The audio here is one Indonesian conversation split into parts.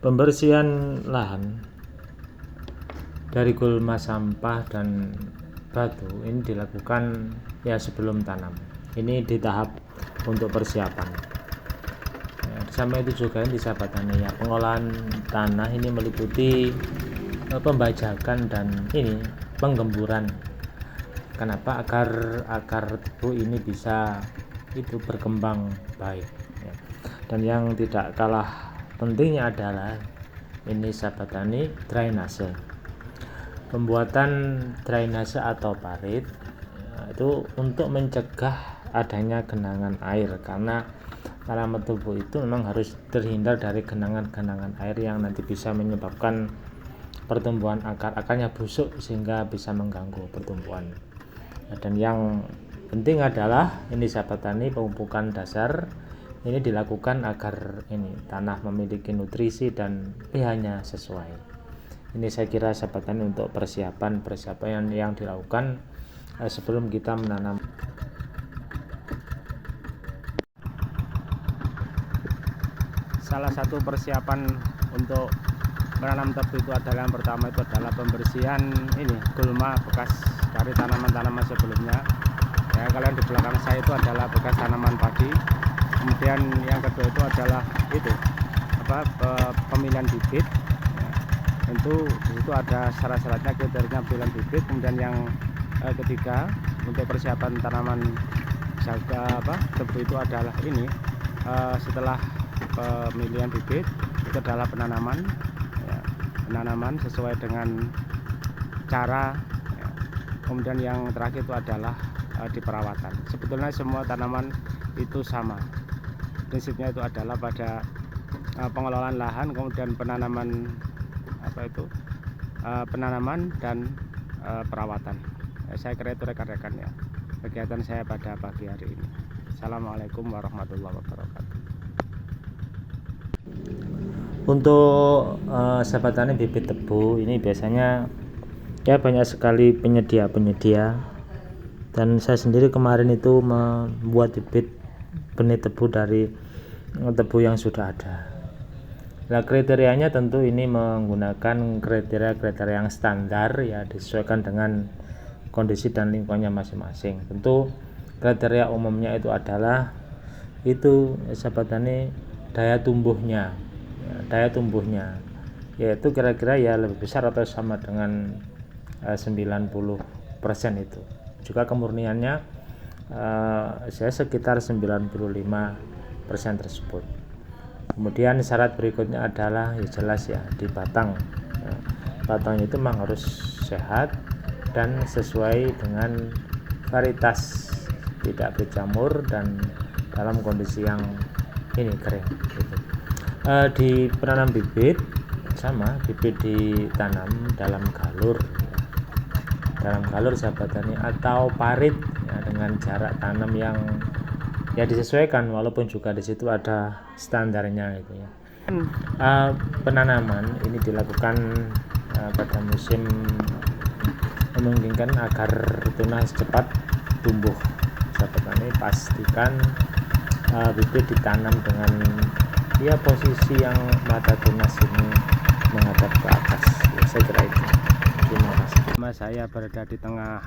Pembersihan lahan dari gulma sampah dan batu ini dilakukan ya sebelum tanam. Ini di tahap untuk persiapan. Sama itu juga di sahabat tani ya, pengolahan tanah ini meliputi pembajakan dan ini penggemburan. Kenapa? Agar tebu ini bisa itu berkembang baik ya. Dan yang tidak kalah pentingnya adalah ini sahabat tani, drainase. Pembuatan drainase atau parit itu untuk mencegah adanya genangan air, karena tanaman tebu itu memang harus terhindar dari genangan-genangan air yang nanti bisa menyebabkan pertumbuhan akarnya busuk sehingga bisa mengganggu pertumbuhan. Dan yang penting adalah ini sahabat tani, pemupukan dasar ini dilakukan agar ini tanah memiliki nutrisi dan pH-nya sesuai. Ini saya kira sahabat tani untuk persiapan yang dilakukan sebelum kita menanam. Salah satu persiapan untuk menanam tebu itu adalah yang pertama itu adalah pembersihan ini gulma bekas dari tanaman-tanaman sebelumnya. Ya, kalian di belakang saya itu adalah bekas tanaman padi. Kemudian yang kedua itu adalah pemilihan bibit. Ya, tentu di situ ada syarat-syaratnya, kriterianya pemilihan bibit. Kemudian yang ketiga untuk persiapan tanaman tebu itu adalah ini setelah pemilihan bibit itu adalah penanaman sesuai dengan cara ya. Kemudian yang terakhir itu adalah di perawatan. Sebetulnya semua tanaman itu sama, prinsipnya itu adalah pada pengelolaan lahan, kemudian penanaman penanaman dan perawatan. Saya kira itu rekan-rekan ya kegiatan saya pada pagi hari ini. Assalamualaikum warahmatullahi wabarakatuh. Untuk sahabat tani bibit tebu ini biasanya ya banyak sekali penyedia, dan saya sendiri kemarin itu membuat bibit benih tebu dari tebu yang sudah ada. Nah, kriterianya tentu ini menggunakan kriteria yang standar ya, disesuaikan dengan kondisi dan lingkungannya masing-masing. Tentu kriteria umumnya itu adalah itu sahabat tani daya tumbuhnya yaitu kira-kira ya lebih besar atau sama dengan 90% itu. Juga kemurniannya saya sekitar 95% tersebut. Kemudian syarat berikutnya adalah ya jelas ya di batang. Batangnya itu memang harus sehat dan sesuai dengan varietas, tidak berjamur dan dalam kondisi yang ini kering gitu. Di penanam bibit sama, bibit ditanam dalam galur sahabat tani atau parit ya, dengan jarak tanam yang ya disesuaikan, walaupun juga di situ ada standarnya gitu ya. Penanaman ini dilakukan pada musim memungkinkan agar tunas cepat tumbuh. Sahabat tani pastikan bibit ditanam dengan ya posisi yang mata tunas ini menghadap ke atas ya, saya kira itu. Terima kasih. Saya berada di tengah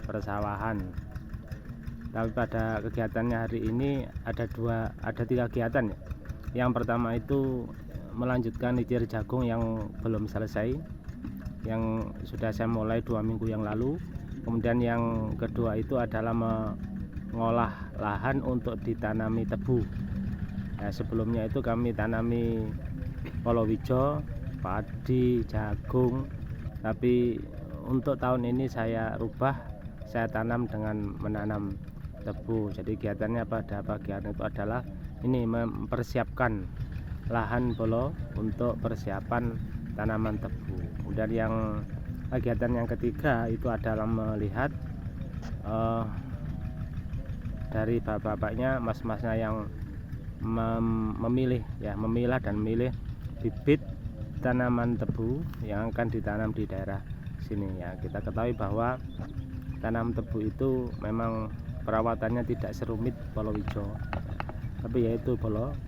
persawahan, tapi pada kegiatannya hari ini ada tiga kegiatan ya. Yang pertama itu melanjutkan nyicir jagung yang belum selesai, yang sudah saya mulai 2 minggu yang lalu. Kemudian yang kedua itu adalah mengolah lahan untuk ditanami tebu. Nah, sebelumnya itu kami tanami palawija, padi, jagung, tapi untuk tahun ini saya rubah, saya tanam dengan menanam tebu. Jadi kegiatannya pada bagian itu adalah ini mempersiapkan lahan polo untuk persiapan tanaman tebu. Kemudian yang kegiatan yang ketiga itu adalah melihat dari bapak-bapaknya, mas-masnya yang memilah dan memilih bibit tanaman tebu yang akan ditanam di daerah sini ya. Kita ketahui bahwa tanam tebu itu memang perawatannya tidak serumit palawija, tapi yaitu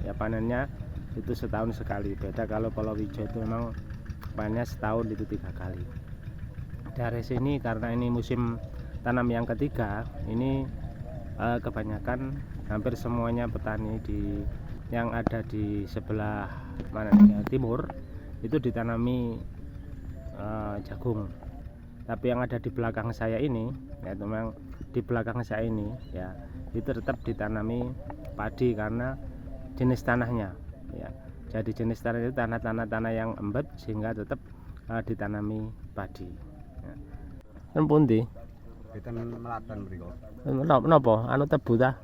ya panennya itu setahun sekali. Beda kalau palawija itu memang panennya setahun itu 3 kali. Dari sini karena ini musim tanam yang ketiga, ini kebanyakan hampir semuanya petani yang ada di sebelah mana nih, timur itu ditanami jagung. Tapi yang ada di belakang saya ini, ya memang di belakang saya ini ya itu tetap ditanami padi karena jenis tanahnya ya. Jadi jenis tanah itu tanah yang embet sehingga tetap ditanami padi. Ya. Kan pundi? Kita melatan mriko. Napa? Anu tebu ta?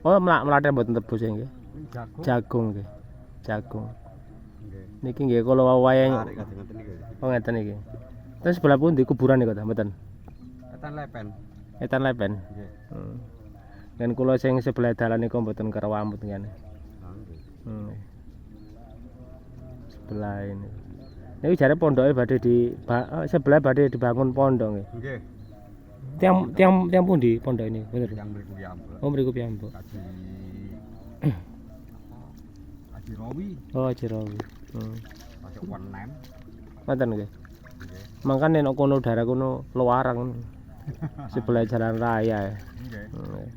Oh, melaten mboten tebu sing nggih. Jagung. Jagung nggih. Jagung. Nggih. Niki nggih kula wayahe. Tarik kadang ngeten iki. Oh ngeten iki. Terus sebelah pundi kuburan niku ta mboten? Etan lepen. Etan lepen. Nggih. Dan kula sing sebelah dalan niku mboten kerawamut ngene. Nggih. Sebelah ini. Niki jare pondoke badhe sebelah badhe dibangun pondok nggih. Nggih. Tiang pundi pondok ini? Bener. Yang mriku piyambak. Oh mriku piyambak. Kaji Rawi. Oh Jerawi. Masuk Wonem. Ngoten nggih. Nggih. Mangkane nek kono daerah kono luarang. Sebelah jalan raya. Nggih.